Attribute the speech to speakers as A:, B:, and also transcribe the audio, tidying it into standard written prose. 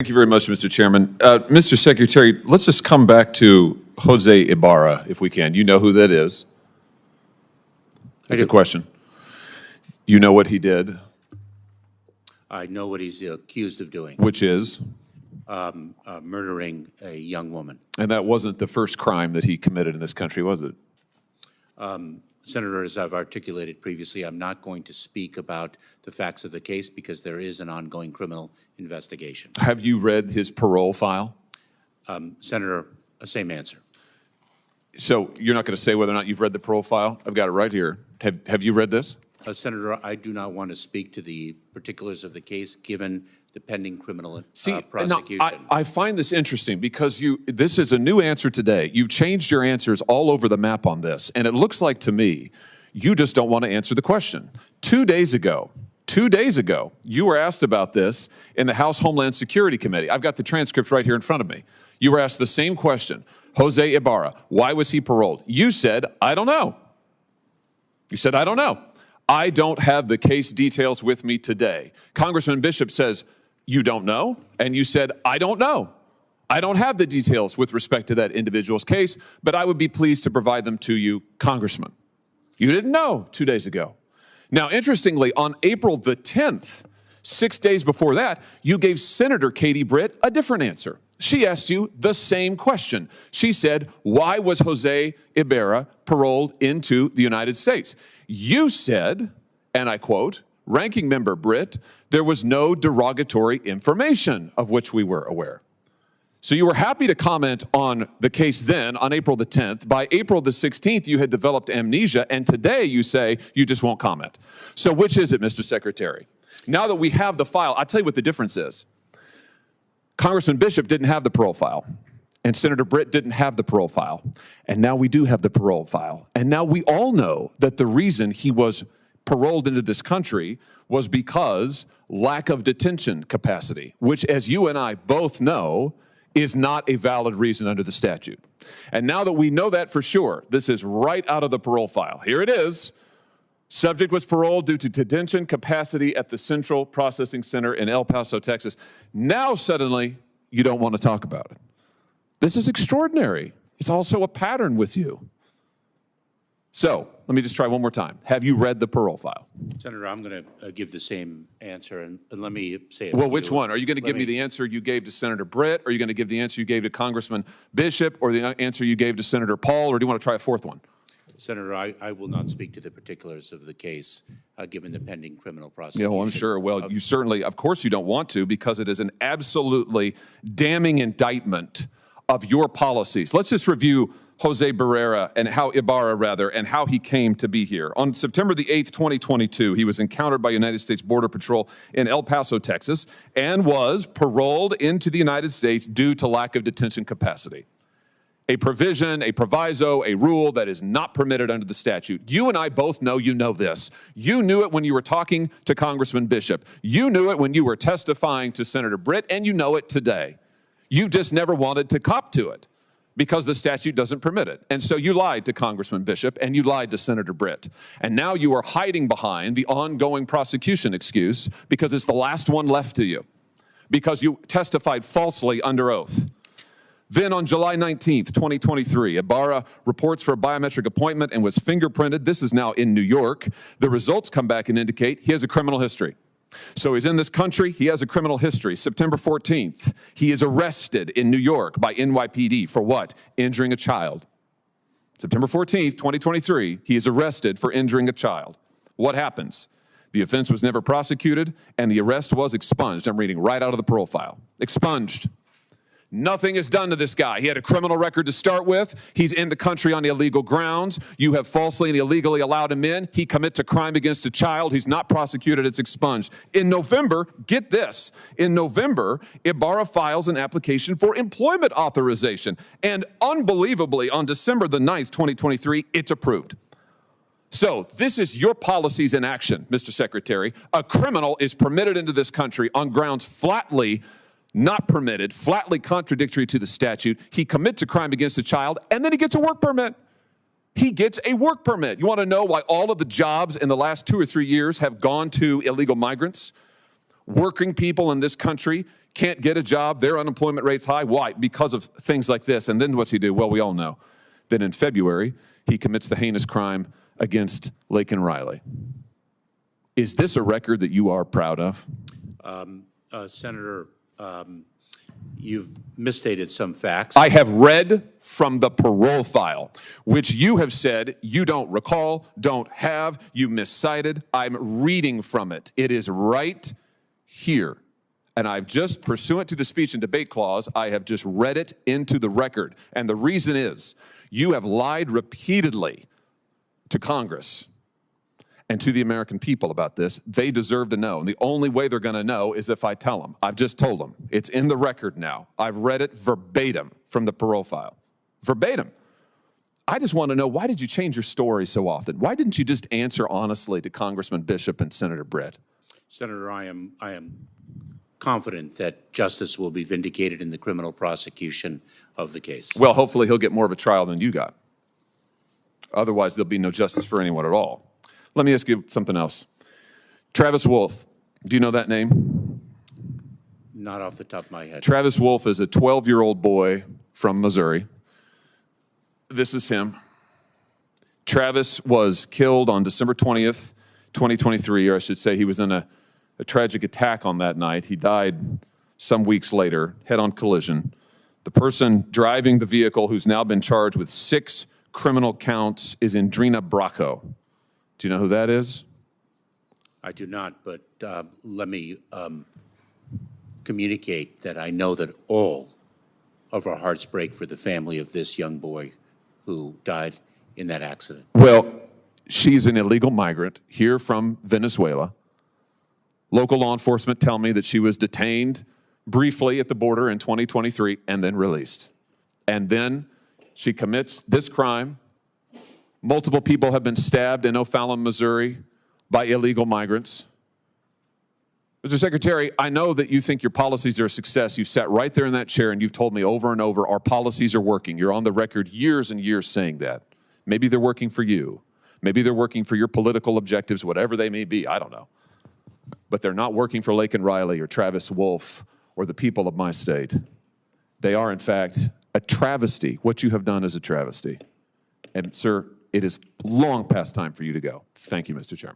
A: Thank you very much, Mr. Chairman. Mr. Secretary, let's just come back to Jose Ibarra, if we can. You know who that is. That's a question. You know what he did?
B: I know what he's accused of doing,
A: Which is?
B: murdering a young woman.
A: And that wasn't the first crime that he committed in this country, was it?
B: Senator, as I've articulated previously, I'm not going to speak about the facts of the case because there is an ongoing criminal investigation.
A: Have you read his parole file?
B: Senator, same answer.
A: So you're not going to say whether or not you've read the parole file? I've got it right here. Have you read this?
B: Senator, I do not want to speak to the particulars of the case given the pending criminal prosecution.
A: Now, I find this interesting because this is a new answer today. You've changed your answers all over the map on this, and it looks like to me you just don't want to answer the question. 2 days ago, you were asked about this in the House Homeland Security Committee. I've got the transcript right here in front of me. You were asked the same question. Jose Ibarra, why was he paroled? You said, I don't know. You said, I don't know. I don't have the case details with me today. Congressman Bishop says, you don't know? And you said, I don't know. I don't have the details with respect to that individual's case, but I would be pleased to provide them to you, Congressman. You didn't know 2 days ago. Now, interestingly, on April the 10th, 6 days before that, you gave Senator Katie Britt a different answer. She asked you the same question. She said, why was Jose Ibarra paroled into the United States? You said, and I quote, Ranking Member Britt, there was no derogatory information of which we were aware. So you were happy to comment on the case then, on April the 10th. By April the 16th, you had developed amnesia, and today you say you just won't comment. So which is it, Mr. Secretary? Now that we have the file, I'll tell you what the difference is. Congressman Bishop didn't have the parole file, and Senator Britt didn't have the parole file, and now we do have the parole file. And now we all know that the reason he was paroled into this country was because lack of detention capacity, which, as you and I both know, is not a valid reason under the statute. And now that we know that for sure, this is right out of the parole file. Here it is. Subject was paroled due to detention capacity at the Central Processing Center in El Paso, Texas. Now suddenly you don't want to talk about it. This is extraordinary. It's also a pattern with you. So let me just try one more time. Have you read the parole file?
B: Senator, I'm going to give the same answer, and let me say it.
A: Well, which one? Are you going to give me the answer you gave to Senator Britt? Are you going to give the answer you gave to Congressman Bishop, or the answer you gave to Senator Paul, or do you want to try a fourth one?
B: Senator, I will not speak to the particulars of the case, given the pending criminal prosecution.
A: Yeah, well, I'm sure. Well, you certainly, of course you don't want to, because it is an absolutely damning indictment of your policies. Let's just review Jose Ibarra, and how he came to be here. On September the 8th, 2022, he was encountered by United States Border Patrol in El Paso, Texas, and was paroled into the United States due to lack of detention capacity. A provision, a proviso, a rule that is not permitted under the statute. You and I both know you know this. You knew it when you were talking to Congressman Bishop. You knew it when you were testifying to Senator Britt, and you know it today. You just never wanted to cop to it because the statute doesn't permit it. And so you lied to Congressman Bishop and you lied to Senator Britt. And now you are hiding behind the ongoing prosecution excuse because it's the last one left to you, because you testified falsely under oath. Then on July 19th, 2023, Ibarra reports for a biometric appointment and was fingerprinted. This is now in New York. The results come back and indicate he has a criminal history. So he's in this country, he has a criminal history. September 14th, he is arrested in New York by NYPD for what? Injuring a child. September 14th, 2023, he is arrested for injuring a child. What happens? The offense was never prosecuted and the arrest was expunged. I'm reading right out of the parole file. Expunged. Nothing is done to this guy. He had a criminal record to start with. He's in the country on illegal grounds. You have falsely and illegally allowed him in. He commits a crime against a child. He's not prosecuted. It's expunged. In November, get this, in November, Ibarra files an application for employment authorization. And unbelievably, on December the 9th, 2023, it's approved. So this is your policies in action, Mr. Secretary. A criminal is permitted into this country on grounds flatly not permitted, flatly contradictory to the statute. He commits a crime against a child, and then he gets a work permit. He gets a work permit. You want to know why all of the jobs in the last 2 or 3 years have gone to illegal migrants? Working people in this country can't get a job, their unemployment rate's high. Why? Because of things like this. And then what's he do? Well, we all know. Then in February, he commits the heinous crime against Laken Riley. Is this a record that you are proud of?
B: Senator, you've misstated some facts.
A: I have read from the parole file, which you have said you don't recall, don't have, you miscited. I'm reading from it. It is right here. And I've just, pursuant to the speech and debate clause, I have just read it into the record. And the reason is, you have lied repeatedly to Congress and to the American people about this. They deserve to know. And the only way they're going to know is if I tell them. I've just told them. It's in the record now. I've read it verbatim from the parole file. Verbatim. I just want to know, why did you change your story so often? Why didn't you just answer honestly to Congressman Bishop and Senator Britt?
B: Senator, I am confident that justice will be vindicated in the criminal prosecution of the case.
A: Well, hopefully he'll get more of a trial than you got. Otherwise, there'll be no justice for anyone at all. Let me ask you something else. Travis Wolf, do you know that name?
B: Not off the top of my head.
A: Travis Wolf is a 12-year-old boy from Missouri. This is him. Travis was killed on December 20th, 2023, or I should say he was in a tragic attack on that night. He died some weeks later, head-on collision. The person driving the vehicle, who's now been charged with 6 criminal counts, is Indrina Bracco. Do you know who that is?
B: I do not, but let me communicate that I know that all of our hearts break for the family of this young boy who died in that accident.
A: Well, she's an illegal migrant here from Venezuela. Local law enforcement tell me that she was detained briefly at the border in 2023 and then released. And then she commits this crime. Multiple people have been stabbed in O'Fallon, Missouri by illegal migrants. Mr. Secretary, I know that you think your policies are a success. You've sat right there in that chair and you've told me over and over our policies are working. You're on the record years and years saying that. Maybe they're working for you. Maybe they're working for your political objectives, whatever they may be. I don't know. But they're not working for Laken Riley or Travis Wolf or the people of my state. They are, in fact, a travesty. What you have done is a travesty. And, sir, it is long past time for you to go. Thank you, Mr. Chairman.